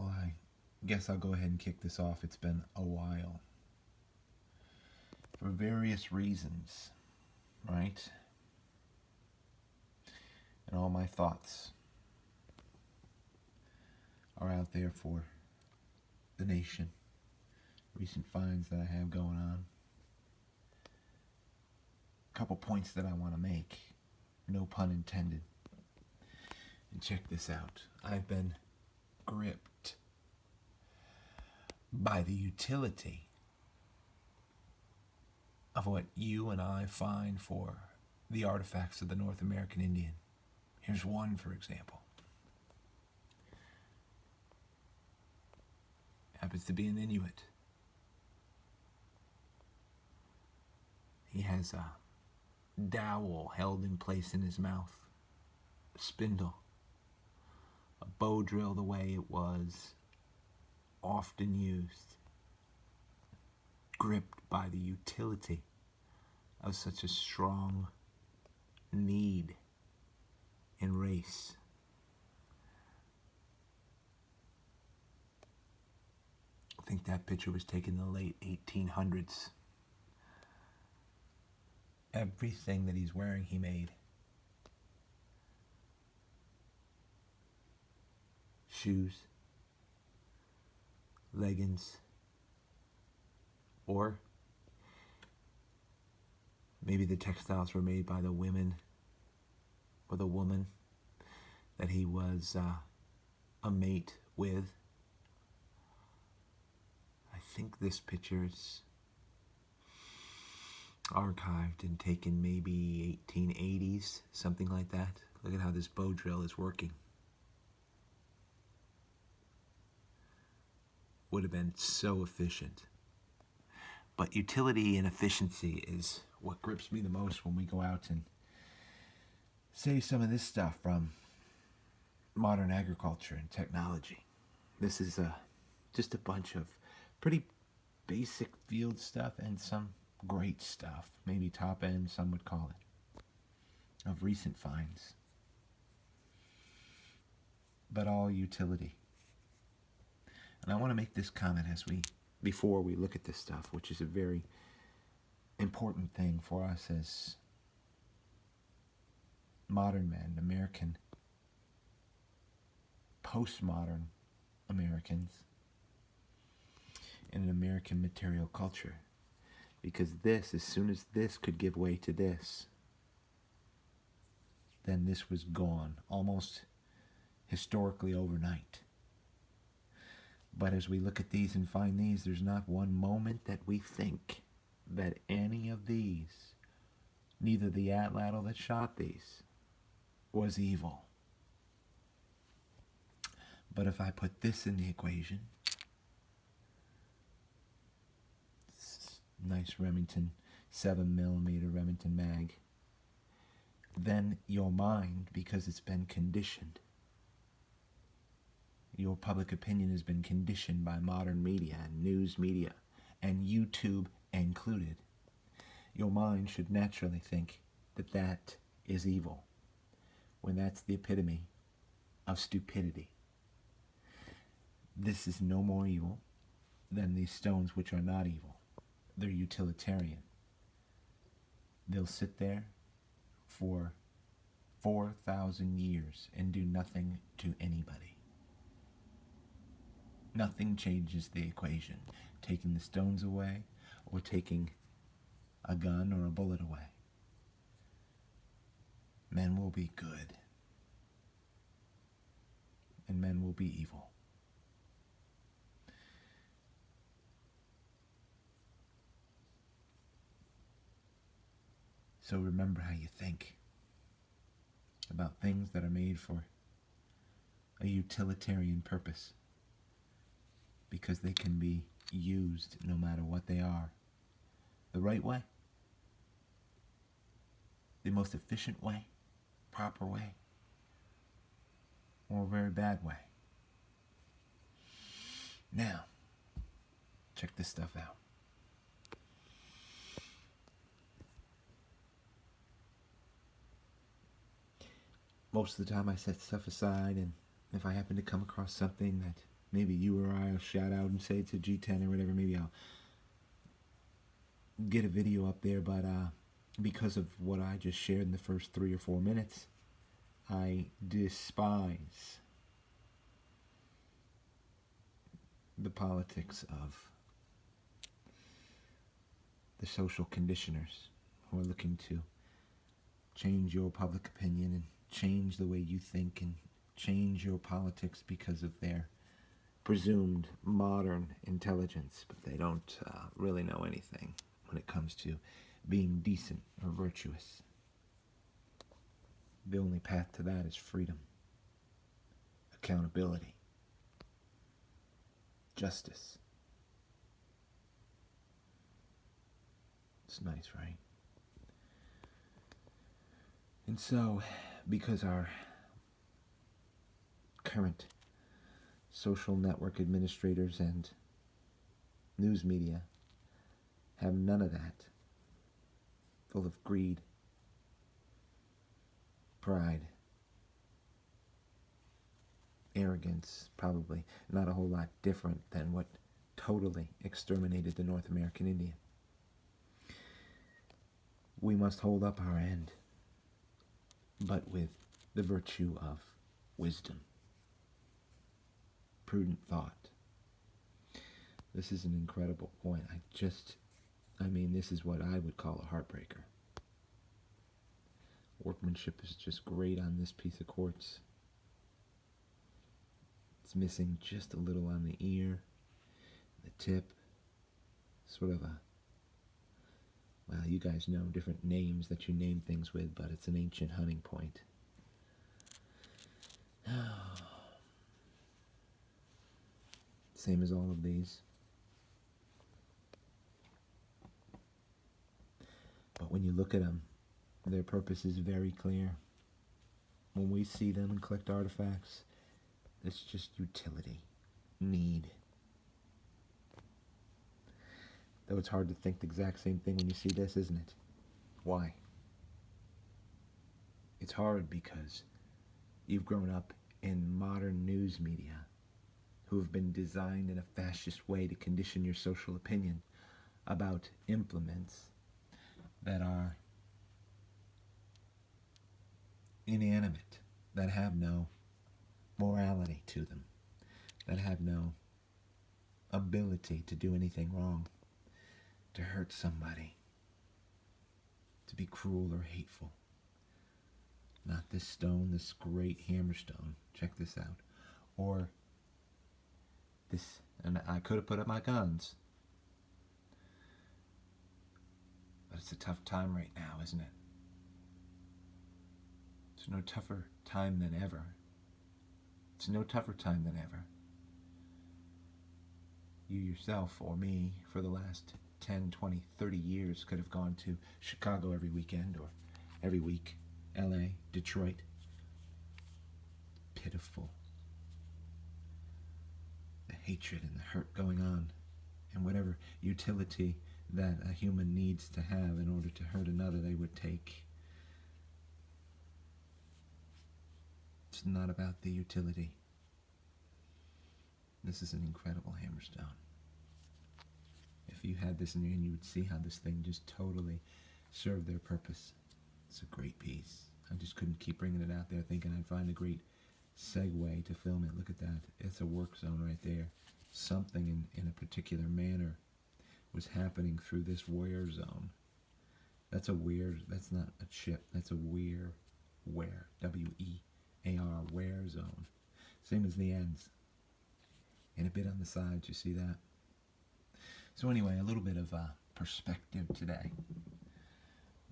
Well, I guess I'll go ahead and kick this off. It's been a while. For various reasons, right? And all my thoughts are out there for the nation. Recent finds that I have going on. A couple points that I want to make. No pun intended. And check this out. I've been gripped by the utility of what you and I find for the artifacts of the North American Indian. Here's one, for example. Happens to be an Inuit. He has a dowel held in place in his mouth, a spindle, a bow drill the way it was often used, gripped by the utility of such a strong need in race. I think that picture was taken in the late 1800s. Everything that he's wearing, he made. Shoes, leggings, or maybe the textiles were made by the women or the woman that he was a mate with. I think this picture's archived and taken maybe 1880s, something like that. Look at how this bow drill is working. Would have been so efficient. But utility and efficiency is what grips me the most when we go out and say some of this stuff from modern agriculture and technology. This is just a bunch of pretty basic field stuff and some great stuff, maybe top end, some would call it, of recent finds. But all utility. And I want to make this comment before we look at this stuff, which is a very important thing for us as modern men, American, postmodern Americans, in an American material culture. Because this, as soon as this could give way to this, then this was gone, almost historically overnight. But as we look at these and find these, there's not one moment that we think that any of these, neither the atlatl that shot these, was evil. But if I put this in the equation, nice Remington 7mm Remington mag, then your mind, because it's been conditioned, your public opinion has been conditioned by modern media and news media and YouTube included, your mind should naturally think that that is evil, when that's the epitome of stupidity. This is no more evil than these stones, which are not evil. They're utilitarian. They'll sit there for 4,000 years and do nothing to anybody. Nothing changes the equation. Taking the stones away or taking a gun or a bullet away. Men will be good. And men will be evil. So remember how you think about things that are made for a utilitarian purpose, because they can be used no matter what they are. The right way, the most efficient way, proper way, or a very bad way. Now, check this stuff out. Most of the time I set stuff aside, and if I happen to come across something that Maybe you or I will shout out and say it's a G10 or whatever. Maybe I'll get a video up there, but because of what I just shared in the first 3 or 4 minutes, I despise the politics of the social conditioners who are looking to change your public opinion and change the way you think and change your politics because of their presumed modern intelligence, but they don't really know anything when it comes to being decent or virtuous. The only path to that is freedom, accountability, justice. It's nice, right? And so, because our current social network administrators and news media have none of that, full of greed, pride, arrogance, probably not a whole lot different than what totally exterminated the North American Indian. We must hold up our end, but with the virtue of wisdom, prudent thought. This is an incredible point. This is what I would call a heartbreaker. Workmanship is just great on this piece of quartz. It's missing just a little on the ear, the tip, sort of you guys know different names that you name things with, but it's an ancient hunting point. Same as all of these. But when you look at them, their purpose is very clear. When we see them and collect artifacts, it's just utility, need. Though it's hard to think the exact same thing when you see this, isn't it? Why? It's hard because you've grown up in modern news media who have been designed in a fascist way to condition your social opinion about implements that are inanimate, that have no morality to them, that have no ability to do anything wrong, to hurt somebody, to be cruel or hateful. Not this stone, this great hammerstone. Check this out. Or this, and I could have put up my guns. But it's a tough time right now, isn't it? It's no tougher time than ever. It's no tougher time than ever. You yourself or me for the last 10, 20, 30 years could have gone to Chicago every weekend or every week, LA, Detroit. Pitiful. The hatred and the hurt going on, and whatever utility that a human needs to have in order to hurt another, they would take. It's not about the utility. This is an incredible hammerstone. If you had this in your hand, you would see how this thing just totally served their purpose. It's a great piece. I just couldn't keep bringing it out there thinking I'd find a great segue to film it. Look at that. It's a work zone right there. Something in a particular manner was happening through this wear zone. That's not a chip. That's a wear, W-E-A-R, wear zone. Same as the ends. And a bit on the sides, you see that? So anyway, a little bit of perspective today.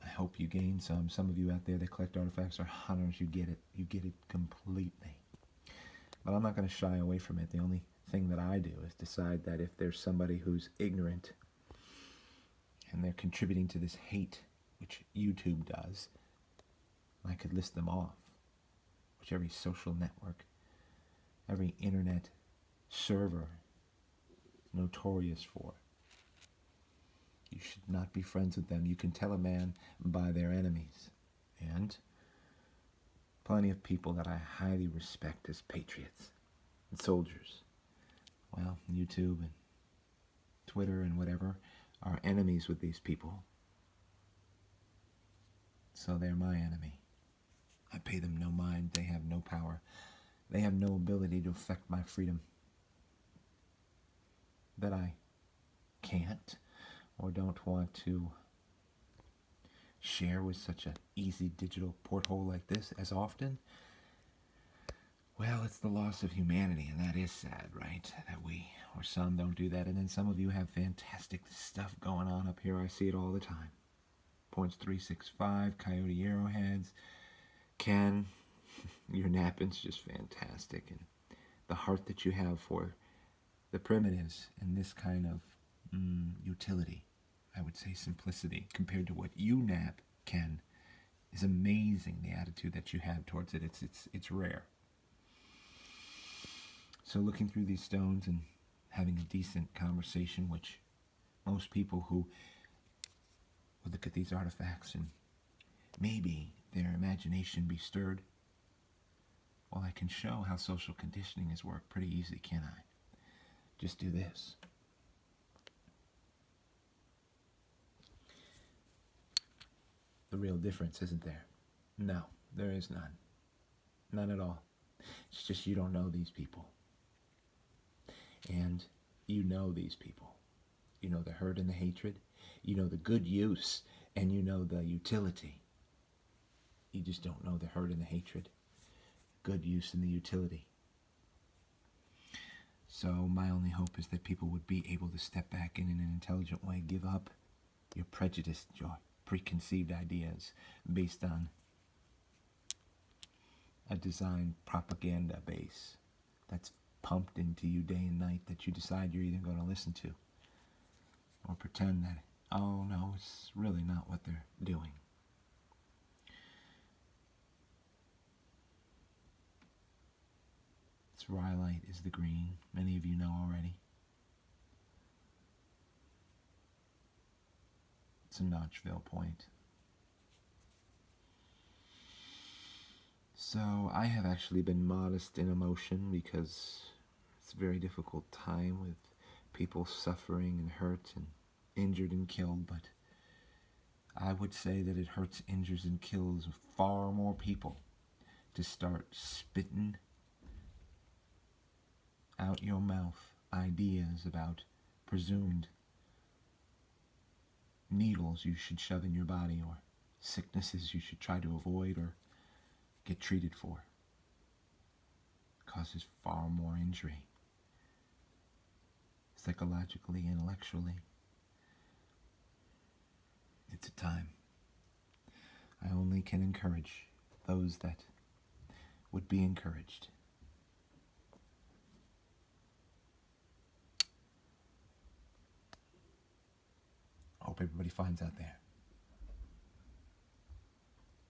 I hope you gain some. Some of you out there that collect artifacts are hunters. You get it. You get it completely. But I'm not going to shy away from it. The only thing that I do is decide that if there's somebody who's ignorant and they're contributing to this hate, which YouTube does, I could list them off, which every social network, every internet server is notorious for. You should not be friends with them. You can tell a man by their enemies. And plenty of people that I highly respect as patriots and soldiers well, YouTube and Twitter and whatever are enemies with these people. So they're my enemy. I pay them no mind. They have no power. They have no ability to affect my freedom that I can't or don't want to share with such an easy digital porthole like this as often. Well, it's the loss of humanity, and that is sad, right? That we, or some, don't do that. And then some of you have fantastic stuff going on up here. I see it all the time. Points 365, Coyote Arrowheads. Ken, your napping's just fantastic. And the heart that you have for the primitives and this kind of utility, I would say simplicity, compared to what you nap, Ken, is amazing. The attitude that you have towards it, it's rare. So looking through these stones and having a decent conversation, which most people who would look at these artifacts and maybe their imagination be stirred, well, I can show how social conditioning has worked pretty easily, can't I? Just do this. The real difference, isn't there? No, there is none. None at all. It's just you don't know these people. And you know these people. You know the hurt and the hatred. You know the good use, and you know the utility. You just don't know the hurt and the hatred, good use and the utility. So my only hope is that people would be able to step back in an intelligent way, give up your prejudice, your preconceived ideas based on a design propaganda base that's pumped into you day and night that you decide you're either going to listen to or pretend that, oh no, it's really not what they're doing. Its rhyolite is the green. Many of you know already. It's a Notchville point. So I have actually been modest in emotion because it's a very difficult time with people suffering and hurt and injured and killed, but I would say that it hurts, injures, and kills far more people to start spitting out your mouth ideas about presumed needles you should shove in your body or sicknesses you should try to avoid or get treated for. It causes far more injury, psychologically, intellectually. It's a time. I only can encourage those that would be encouraged. I hope everybody finds out there.